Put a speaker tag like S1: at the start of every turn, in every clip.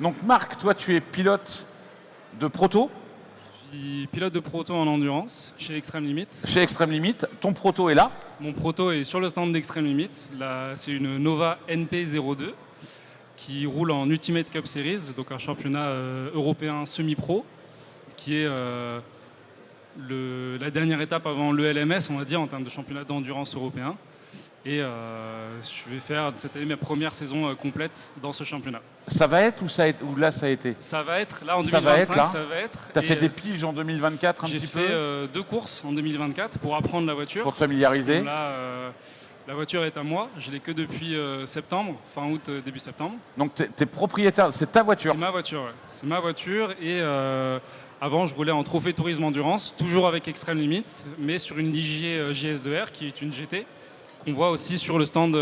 S1: Donc Marc, toi tu es pilote de proto
S2: Je suis pilote de proto en endurance chez Extreme Limits.
S1: chez Extreme Limits. Ton proto est là.
S2: Mon proto est sur le stand d'Extreme Limits. Là, c'est une Nova NP02 qui roule en Ultimate Cup Series, donc un championnat européen semi-pro, qui est la dernière étape avant l'ELMS, on va dire, en termes de championnat d'endurance européen. Et je vais faire cette année ma première saison complète dans ce championnat.
S1: Ça va être ou là ça a été?
S2: Ça va être, là en
S1: Ça va
S2: 2025,
S1: être, là.
S2: ça va être.
S1: Tu as fait
S2: Et,
S1: des piges en 2024 un
S2: j'ai
S1: petit
S2: fait
S1: peu
S2: 2 courses en 2024 pour apprendre la voiture.
S1: pour te familiariser.
S2: Là, la voiture est à moi, je l'ai que depuis septembre, fin août, début septembre.
S1: Donc tu es propriétaire, c'est ta voiture.
S2: C'est ma voiture, ouais. C'est ma voiture et avant je roulais en trophée tourisme endurance, toujours avec Extreme Limits, mais sur une Ligier JS2R qui est une GT qu'on voit aussi sur le stand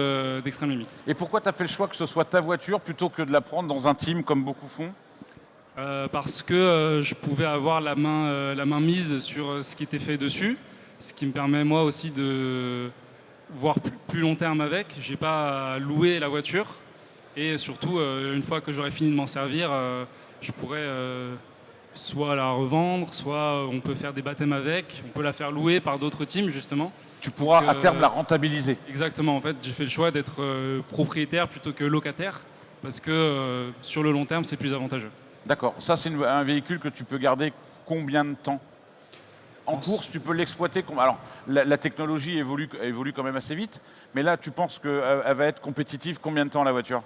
S2: d'Extreme Limits.
S1: Et pourquoi tu as fait le choix que ce soit ta voiture plutôt que de la prendre dans un team comme beaucoup font?
S2: Parce que je pouvais avoir la main mise sur ce qui était fait dessus, ce qui me permet moi aussi de voir plus long terme avec. J'ai pas à louer la voiture et surtout une fois que j'aurai fini de m'en servir, je pourrais soit la revendre, soit on peut faire des baptêmes avec, on peut la faire louer par d'autres teams justement.
S1: Tu pourras
S2: Donc,
S1: à terme la rentabiliser.
S2: Exactement, en fait j'ai fait le choix d'être propriétaire plutôt que locataire parce que sur le long terme c'est plus avantageux.
S1: D'accord. Ça, c'est un véhicule que tu peux garder combien de temps? En course, tu peux l'exploiter. Alors, la technologie évolue quand même assez vite, mais là, tu penses qu'elle va être compétitive combien de temps, la voiture?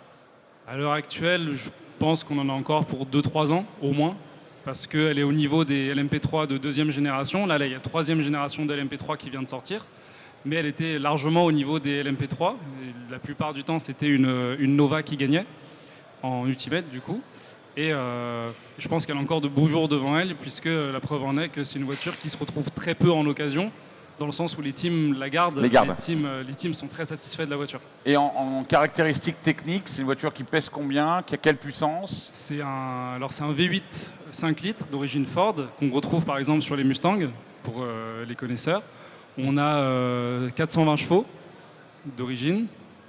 S2: À l'heure actuelle, je pense qu'on en a encore pour 2-3 ans au moins, parce qu'elle est au niveau des LMP3 de deuxième génération. Là, il y a troisième génération de LMP3 qui vient de sortir, mais elle était largement au niveau des LMP3. Et la plupart du temps, c'était une Nova qui gagnait en Ultimate, du coup. Et je pense qu'elle a encore de beaux jours devant elle, puisque la preuve en est que c'est une voiture qui se retrouve très peu en occasion, dans le sens où les teams la gardent. Les teams sont très satisfaits de la voiture.
S1: Et en caractéristiques techniques, c'est une voiture qui pèse combien? Qui a quelle puissance?
S2: C'est un V8 5 litres d'origine Ford, qu'on retrouve par exemple sur les Mustangs, pour les connaisseurs. On a 420 chevaux d'origine.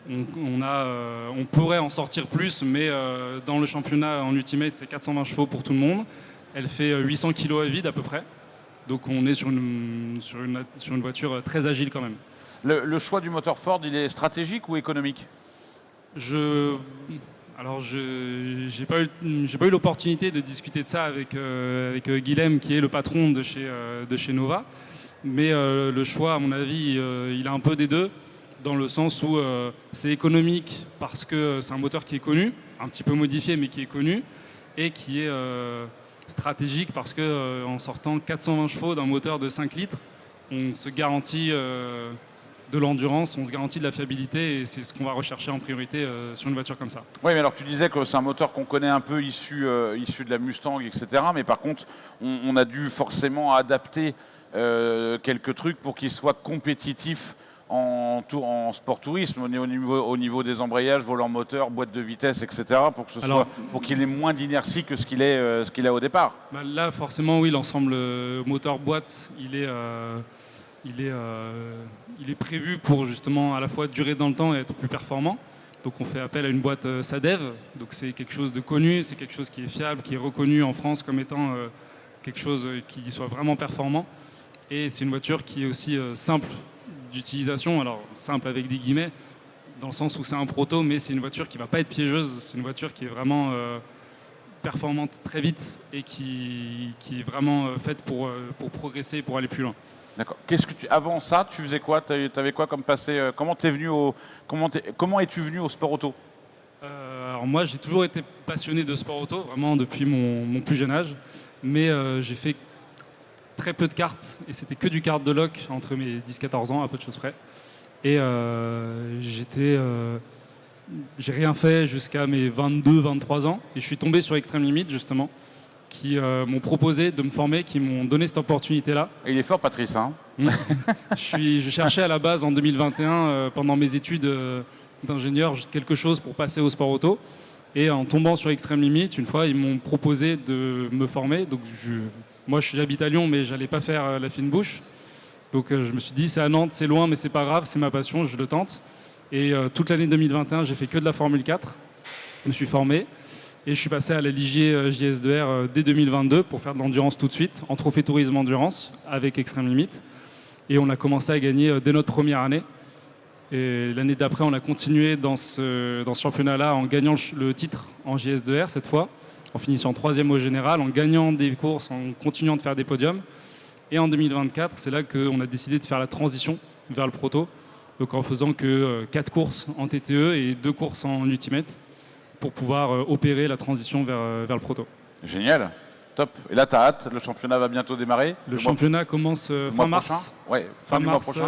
S2: On pourrait en sortir plus, mais dans le championnat en Ultimate, c'est 420 chevaux pour tout le monde. Elle fait 800 kg à vide à peu près. Donc on est sur une voiture très agile quand même.
S1: Le choix du moteur Ford, il est stratégique ou économique?
S2: J'ai pas eu l'opportunité de discuter de ça avec Guilhem, qui est le patron de chez Nova. Mais le choix, à mon avis, il a un peu des deux, dans le sens où c'est économique parce que c'est un moteur qui est connu, un petit peu modifié mais qui est connu, et qui est stratégique parce que en sortant 420 chevaux d'un moteur de 5 litres, on se garantit de l'endurance, on se garantit de la fiabilité, et c'est ce qu'on va rechercher en priorité sur une voiture comme ça.
S1: Oui, mais alors tu disais que c'est un moteur qu'on connaît un peu issu de la Mustang, etc. Mais par contre, on a dû forcément adapter quelques trucs pour qu'il soit compétitif en sport tourisme, au niveau des embrayages, volant moteur, boîte de vitesse, etc. pour qu'il ait moins d'inertie que ce qu'il a au départ.
S2: Là, forcément, oui, l'ensemble moteur boîte, il est prévu pour justement à la fois durer dans le temps et être plus performant. Donc on fait appel à une boîte SADEV, donc c'est quelque chose de connu, c'est quelque chose qui est fiable, qui est reconnu en France comme étant quelque chose qui soit vraiment performant. Et c'est une voiture qui est aussi simple d'utilisation, alors simple avec des guillemets, dans le sens où c'est un proto, mais c'est une voiture qui ne va pas être piégeuse, c'est une voiture qui est vraiment performante très vite et qui est vraiment faite pour progresser, pour aller plus loin.
S1: D'accord. Avant ça, tu faisais quoi? Tu avais quoi comme passé? Comment es-tu venu au sport auto?
S2: Alors moi, j'ai toujours été passionné de sport auto, vraiment depuis mon plus jeune âge, mais j'ai fait très peu de karts, et c'était que du kart de loc entre mes 10-14 ans, à peu de choses près. Et j'ai rien fait jusqu'à mes 22-23 ans, et je suis tombé sur Extreme Limits, justement, qui m'ont proposé de me former, qui m'ont donné cette opportunité-là.
S1: Et il est fort, Patrice, hein?
S2: Je cherchais à la base, en 2021, pendant mes études d'ingénieur, quelque chose pour passer au sport auto. Et en tombant sur Extreme Limits, une fois, ils m'ont proposé de me former. Donc moi, j'habite à Lyon, mais j'allais pas faire la fine bouche. Donc je me suis dit, c'est à Nantes, c'est loin, mais c'est pas grave, c'est ma passion, je le tente. Et toute l'année 2021, j'ai fait que de la Formule 4. Je me suis formé. Et je suis passé à la Ligier JS2R dès 2022 pour faire de l'endurance tout de suite, en trophée tourisme endurance avec Extreme Limit. Et on a commencé à gagner dès notre première année. Et l'année d'après, on a continué dans ce championnat-là en gagnant le titre en JS2R cette fois, en finissant 3e au général, en gagnant des courses, en continuant de faire des podiums. Et en 2024, c'est là qu'on a décidé de faire la transition vers le proto, donc en faisant que 4 courses en TTE et 2 courses en Ultimate pour pouvoir opérer la transition vers le proto.
S1: Génial, top. Et là, tu as hâte, le championnat va bientôt démarrer.
S2: Le championnat commence fin mars.
S1: Ouais, fin du mois prochain.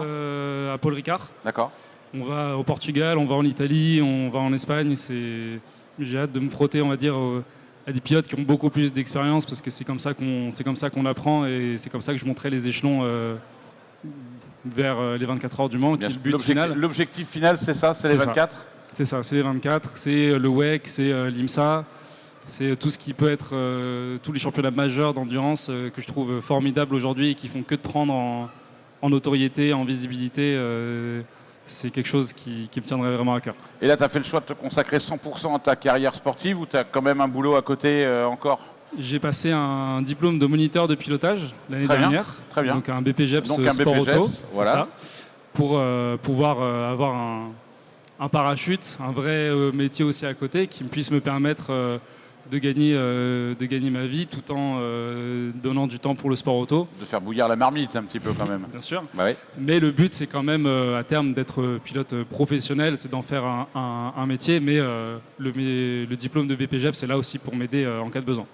S2: À Paul Ricard.
S1: D'accord.
S2: On va au Portugal, on va en Italie, on va en Espagne. J'ai hâte de me frotter, on va dire, à des pilotes qui ont beaucoup plus d'expérience parce que c'est comme ça qu'on apprend et c'est comme ça que je monterai les échelons vers les 24 heures du Mans, qui est le but final.
S1: L'objectif final, c'est ça, c'est les 24 ?
S2: C'est ça, c'est les 24, c'est le WEC, c'est l'IMSA, c'est tout ce qui peut être tous les championnats majeurs d'endurance que je trouve formidables aujourd'hui et qui font que de prendre en notoriété, en visibilité. C'est quelque chose qui me tiendrait vraiment à cœur.
S1: Et là, tu as fait le choix de te consacrer 100% à ta carrière sportive ou tu as quand même un boulot à côté encore ?
S2: J'ai passé un diplôme de moniteur de pilotage l'année dernière.
S1: Très bien.
S2: Donc un BPGEPS Sport Auto, voilà. Ça, pour pouvoir avoir un parachute, un vrai métier aussi à côté qui puisse me permettre de gagner ma vie tout en donnant du temps pour le sport auto.
S1: De faire bouillir la marmite un petit peu quand même.
S2: Bien sûr.
S1: Bah oui.
S2: Mais le but, c'est quand même à terme d'être pilote professionnel, c'est d'en faire un métier. Mais le diplôme de BPGEP, c'est là aussi pour m'aider en cas de besoin.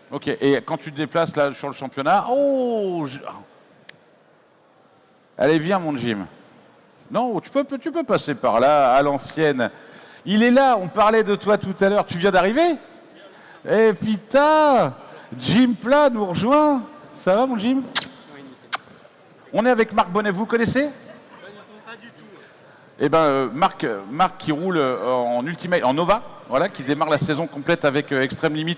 S1: Ok, et quand tu te déplaces là sur le championnat, allez, viens mon Jim. Non, tu peux passer par là, à l'ancienne. Il est là, on parlait de toi tout à l'heure. Tu viens d'arriver ? Eh putain, Jim Pla nous rejoint. Ça va mon Jim ? On est avec Marc Bonnet, vous connaissez ?
S3: Pas du tout.
S1: Eh ben Marc qui roule en Ultimate, en Nova, voilà, qui démarre la saison complète avec Extreme Limit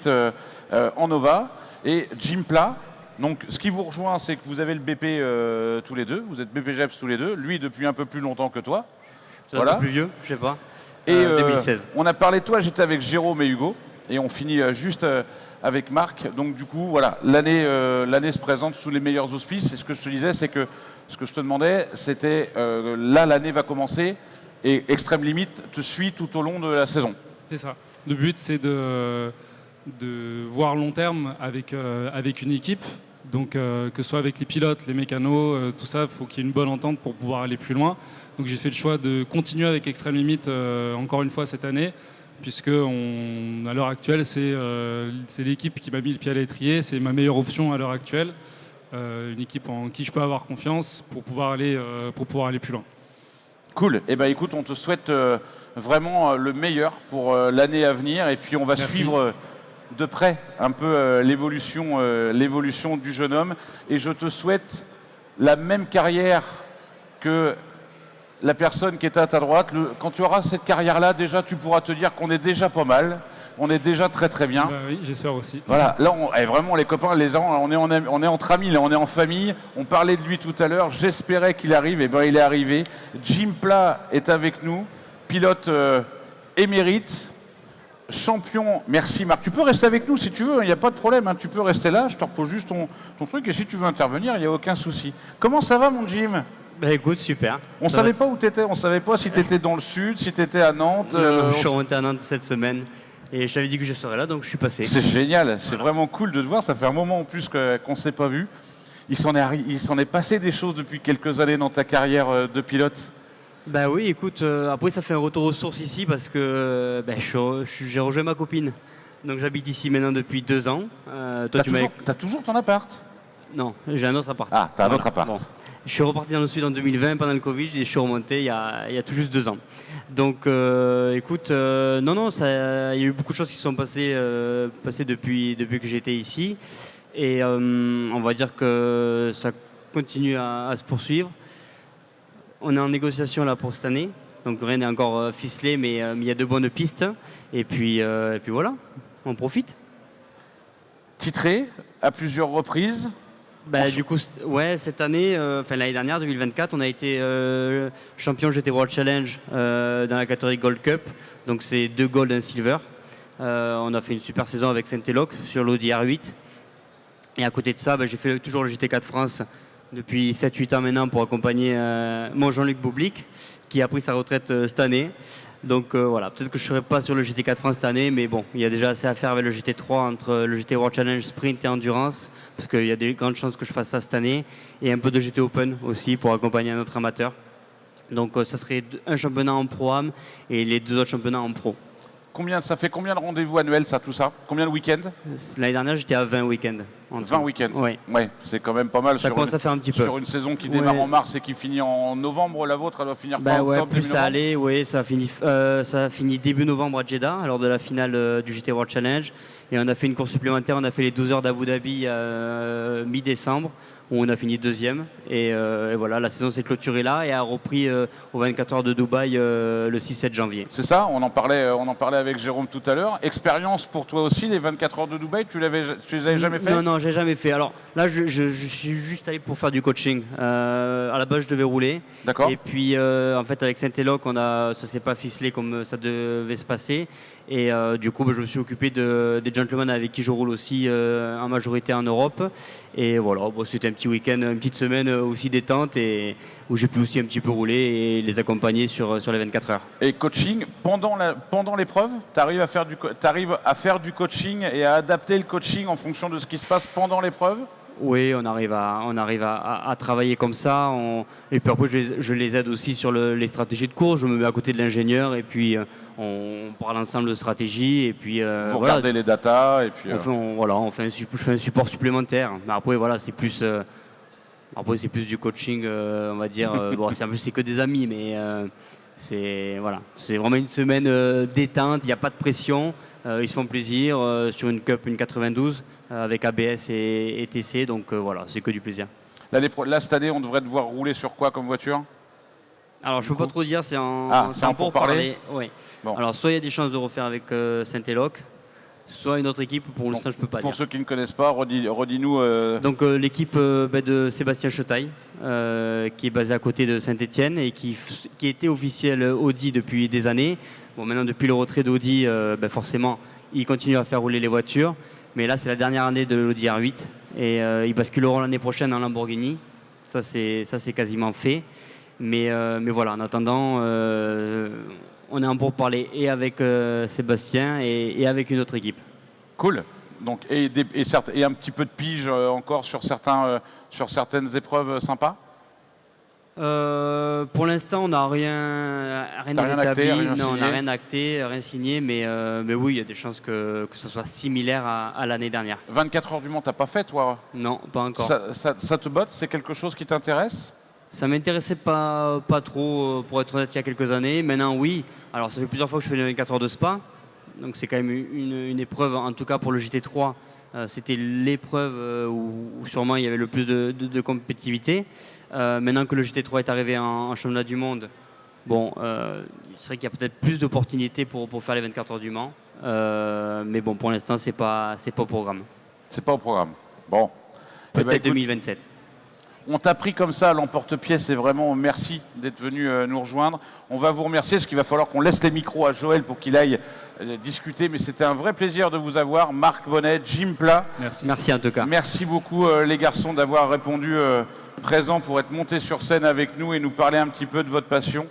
S1: en Nova. Et Jim Pla, donc ce qui vous rejoint, c'est que vous avez le BP tous les deux, vous êtes BPGEPS tous les deux, lui depuis un peu plus longtemps que toi.
S3: Voilà. Un peu plus vieux, je sais pas.
S1: Et
S3: 2016.
S1: On a parlé de toi, j'étais avec Jérôme et Hugo, et on finit juste avec Marc. Donc du coup, voilà, l'année se présente sous les meilleurs auspices. Et ce que je te disais, c'est que ce que je te demandais, c'était là, l'année va commencer, et Extreme Limit te suit tout au long de la saison.
S2: C'est ça. Le but, c'est de voir long terme avec une équipe. Donc que ce soit avec les pilotes, les mécanos, tout ça, il faut qu'il y ait une bonne entente pour pouvoir aller plus loin. Donc j'ai fait le choix de continuer avec Extreme Limit encore une fois cette année, puisque à l'heure actuelle, c'est l'équipe qui m'a mis le pied à l'étrier, c'est ma meilleure option à l'heure actuelle. Une équipe en qui je peux avoir confiance pour pouvoir aller plus loin.
S1: Cool. Eh ben écoute, on te souhaite vraiment le meilleur pour l'année à venir, et puis on va suivre de près un peu l'évolution du jeune homme, et je te souhaite la même carrière que la personne qui était à ta droite. Quand tu auras cette carrière-là, déjà tu pourras te dire qu'on est déjà pas mal, on est déjà très très bien.
S2: Bah oui, j'espère aussi.
S1: Voilà, là vraiment les copains, les gens, on est entre amis, là, on est en famille. On parlait de lui tout à l'heure, j'espérais qu'il arrive, et ben il est arrivé. Jim Pla est avec nous, pilote émérite, champion. Merci Marc, tu peux rester avec nous si tu veux, il n'y a pas de problème, hein. Tu peux rester là, je te repose juste ton truc, et si tu veux intervenir, il n'y a aucun souci. Comment ça va mon Jim ?
S3: Bah écoute, super.
S1: On savait pas où t'étais, on savait pas si t'étais dans le sud, si t'étais à Nantes.
S3: Je suis remonté à Nantes cette semaine et je t'avais dit que je serais là, donc je suis passé.
S1: C'est génial, c'est vraiment cool de te voir, ça fait un moment en plus qu'on ne s'est pas vu. Il s'en est passé des choses depuis quelques années dans ta carrière de pilote.
S3: Bah oui, écoute, après ça fait un retour aux sources ici parce que j'ai rejoint ma copine. Donc j'habite ici maintenant depuis 2 ans.
S1: T'as toujours ton appart ?
S3: Non, j'ai un autre appart.
S1: Ah, t'as un autre appart.
S3: Bon. Je suis reparti dans le sud en 2020 pendant le Covid et je suis remonté il y a tout juste 2 ans. Donc écoute, non, il y a eu beaucoup de choses qui se sont passées depuis que j'étais ici. Et on va dire que ça continue à se poursuivre. On est en négociation là pour cette année. Donc rien n'est encore ficelé, mais il y a de bonnes pistes. Et puis voilà, on profite.
S1: Titré à plusieurs reprises.
S3: Du coup, cette année, l'année dernière, 2024, on a été champion GT World Challenge dans la catégorie Gold Cup. Donc c'est 2 gold et un silver. On a fait une super saison avec Saint-Éloque sur l'Audi R8. Et à côté de ça, j'ai fait toujours le GT4 France depuis 7-8 ans maintenant pour accompagner mon Jean-Luc Boublic, qui a pris sa retraite cette année. Donc voilà, peut-être que je ne serai pas sur le GT4 France cette année, mais bon, il y a déjà assez à faire avec le GT3 entre le GT World Challenge Sprint et Endurance, parce qu'il y a des grandes chances que je fasse ça cette année, et un peu de GT Open aussi pour accompagner un autre amateur. Donc ça serait un championnat en Pro-Am et les 2 autres championnats en Pro.
S1: Ça fait combien de rendez-vous annuels, ça, tout ça? Combien de week-ends?
S3: L'année dernière, j'étais à 20 week-ends.
S1: 20 week-ends.
S3: Oui.
S1: Ouais, c'est quand même pas mal.
S3: Ça commence à faire un petit peu.
S1: Sur une saison qui démarre en mars et qui finit en novembre, la vôtre, elle doit finir fin octobre,
S3: plus
S1: début
S3: ça
S1: novembre.
S3: allait, oui, ça a fini début novembre à Jeddah, lors de la finale du GT World Challenge. Et on a fait une course supplémentaire, on a fait les 12 heures d'Abu Dhabi mi-décembre, où on a fini 2e. Et voilà, la saison s'est clôturée là et a repris aux 24 heures de Dubaï le 6-7 janvier.
S1: C'est ça, on en parlait avec Jérôme tout à l'heure. Expérience pour toi aussi, les 24 heures de Dubaï, tu les avais jamais fait?
S3: Non, j'ai jamais fait. Alors là, je suis juste allé pour faire du coaching. À la base, je devais rouler.
S1: D'accord.
S3: Et puis, en fait, avec Saint-Éloque, ça s'est pas ficelé comme ça devait se passer. Et du coup, je me suis occupé des gentlemen avec qui je roule aussi en majorité en Europe. Et voilà, c'était un petit week-end, une petite semaine aussi détente et où j'ai pu aussi un petit peu rouler et les accompagner sur les 24 heures.
S1: Et coaching, pendant l'épreuve, tu arrives à faire du coaching et à adapter le coaching en fonction de ce qui se passe pendant l'épreuve?
S3: Oui, on arrive à travailler comme ça. Et puis après, je les aide aussi sur les stratégies de course. Je me mets à côté de l'ingénieur et puis on parle ensemble de stratégie. Et puis,
S1: vous regardez les datas et puis...
S3: je fais un support supplémentaire. Mais après, voilà, c'est plus du coaching, on va dire. C'est que des amis, mais c'est vraiment une semaine détente. Il n'y a pas de pression. Ils se font plaisir sur une Cup, une 92. Avec ABS et TC, donc voilà, c'est que du plaisir.
S1: Là, cette année, on devrait devoir rouler sur quoi comme voiture?
S3: Alors, je peux pas trop dire, c'est en pourparler. Oui.
S1: Bon.
S3: Alors, soit il y a des chances de refaire avec Saint-Éloque, soit une autre équipe, pour l'instant, je peux pas dire.
S1: Pour ceux qui ne connaissent pas, redis-nous...
S3: Donc, l'équipe de Sébastien Chetaille, qui est basée à côté de Saint-Etienne et qui était officiel Audi depuis des années. Bon, maintenant, depuis le retrait d'Audi, forcément, il continue à faire rouler les voitures. Mais là, c'est la dernière année de l'Audi R8 et ils basculeront l'année prochaine en Lamborghini. Ça, c'est quasiment fait. Mais voilà, en attendant, on est en pourparlers et avec Sébastien et avec une autre équipe.
S1: Cool. Donc, et un petit peu de pige encore sur certaines épreuves sympas?
S3: Pour l'instant, on n'a rien
S1: acté,
S3: on n'a rien acté, rien signé, mais oui, il y a des chances que ce soit similaire à l'année dernière.
S1: 24 heures du Mans, t'as pas fait, toi?
S3: Non, pas encore.
S1: Ça te botte? C'est quelque chose qui t'intéresse?
S3: Ça m'intéressait pas trop, pour être honnête, il y a quelques années. Maintenant, oui. Alors, ça fait plusieurs fois que je fais les 24 heures de Spa, donc c'est quand même une épreuve, en tout cas pour le GT3. C'était l'épreuve où sûrement il y avait le plus de compétitivité. Maintenant que le GT3 est arrivé en championnat du monde, c'est vrai qu'il y a peut-être plus d'opportunités pour faire les 24 heures du Mans. Mais bon, pour l'instant, c'est pas au programme.
S1: C'est pas au programme. Bon.
S3: Peut-être 2027.
S1: On t'a pris comme ça à l'emporte-pièce et vraiment merci d'être venu nous rejoindre. On va vous remercier parce qu'il va falloir qu'on laisse les micros à Joël pour qu'il aille discuter. Mais c'était un vrai plaisir de vous avoir. Marc Bonnet, Jim Pla.
S3: Merci en tout cas.
S1: Merci beaucoup les garçons d'avoir répondu présents pour être montés sur scène avec nous et nous parler un petit peu de votre passion.